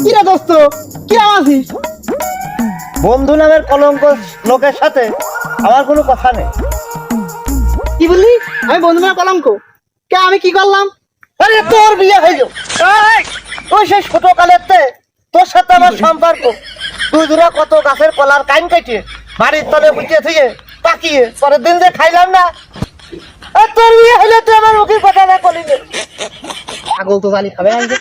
কি রে দোস্ত, কি আছিস? বন্ধু নামের কলঙ্ক লোকের সাথে আমার কোনো কথা নেই। কি বললি? আমি বন্ধু না কলঙ্ক? কে, আমি কি করলাম? আরে তোর বিয়ে হইল, ওই সেই ছোট কালের তোর সাথে আমার সম্পর্ক। তুই দুরা কত গাছের কলার কাইন কাটিয়ে বাড়ির তলে বুঝিয়ে থেকে তাকিয়ে পরের দিন যে খাইলাম না, আর তোর বিয়ে হইলে তুই আমার মুখের কথা না করলি না। পাগল তো জালি খাবে আজকে।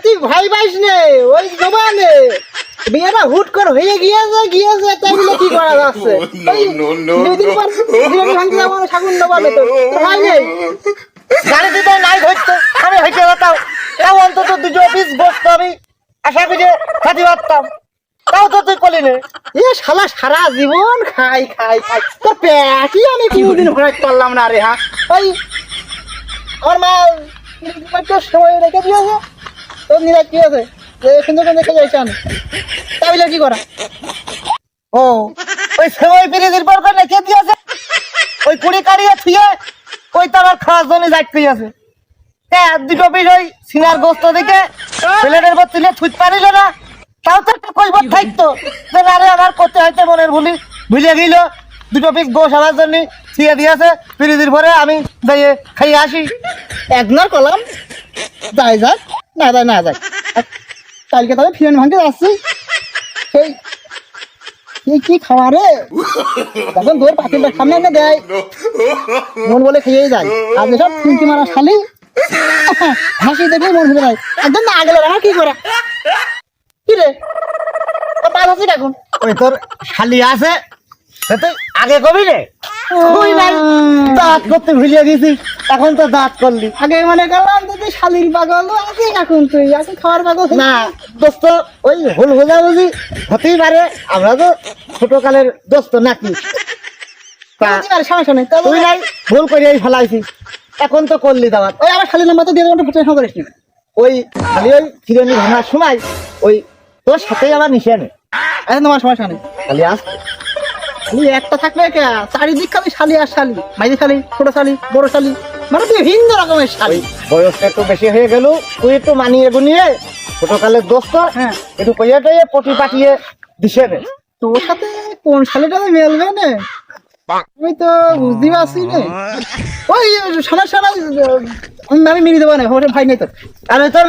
তুই ভাই পাইস নে, ওই জবানে বিয়েটা হুট করে হয়ে গিয়েছে তাই বলে কি করা যাচ্ছে? ওই দুদিন পর বিয়ে ভাঙতে যাবো না, শাগুন দেবানে তো ভাই নেই। গাড়ি দিতে নাই ধরতো, আমি হেঁটে যেতাম, তাও অন্তত দুটো পিস বসতো, আমি আশা করি খাতি পারতাম, তাও তো তুই করলি না। এ শালা সারা জীবন খাই খাই খাই, তোর পেটই আমি কোনদিন ভরাট করলাম না রে। হ্যাঁ, ওই আমার মা একটু সময় রেখে দিয়েছে, তোর নিরাজ কি আছে যে সুন্দর করে দেখে যাইছে আমি, তাই বলে কি করা? ও ওই সেমাই পিরিজির পর করে কে দিয়েছে, ওই কুড়ি কাড়িয়ে থুয়ে ওই তো আমার খাওয়ার জন্য যাইতে আছে। দুটো পিস ওই সিনার গোস্ত দিকে প্লেটের পর তুলে থুত পারিল না, তাও তো একটা কইবর থাকতো যে না রে আমার করতে হয়তো মনের ভুলে গেল। দুটো পিস গোস আমার জন্য থুয়ে দিয়েছে পিরিজির পরে, আমি যাইয়ে খাইয়ে আসি। একবার করলাম যাই যাক, না যায় না যায়। কালকে তবে ফিরেন ভাঙতে যাচ্ছি, সেই কি খাওয়া রে, তখন তোর পাখিটা সামনে এনে দেয়, মন বলে খেয়েই যায়। আর এসব ফুলকি মারা শালি হাসি দেখে মন ভুলে যায় একদম, না গেলে আমার কি করা? কি রে পাঁচ আছিস এখন? ওই তোর শালি আছে, সে তুই আগে কবি রে, তুই নাই দাঁত করতে ভুলিয়ে গেছিস, এখন তো দাঁত করলি। আগে মনে করলাম তো তুই শালির পাগল আছি, এখন তুই এখন খাওয়ার পাগল না দোস্ত, ওই ভুল বোঝাবুঝি হতেই পারে, আমরা তো ছোট কালের দোস্ত নাকি। তা সমস্যা নেই। তুই নাই ভুল করিয়াই ফেলাইছিস, এখন তো করলি দাওয়াত। ওই আমার শালির নাম্বার তো দিয়ে দেবো, ভোটের করিস নি। ওই খালি ওই ফিরনি ভাঙার সময় ওই তোর সাথেই আমার মিশে নে, আরে তোমার সমস্যা নেই, খালি আস। খালি একটা থাকলে কে চারিদিক খালি শালি আর শালি, মাইজি শালি, ছোট শালি, বড় শালি, মানে তুই ভিন্ন রকমের শালি। ওই বয়সটা একটু বেশি হয়ে গেল, তুই একটু মানিয়ে গুনিয়ে ছোট কালের দোস্ত, হ্যাঁ, একটু কইয়া টইয়ে পটি পাঠিয়ে দিছে নে। তোর সাথে কোন শালিটা মেলবে না আমি তো বুঝতে পারছি না। ওই সমস্যা না, আমি মিলিয়ে দেবো না, ওটা ভাই নেই তোর। আমি তোর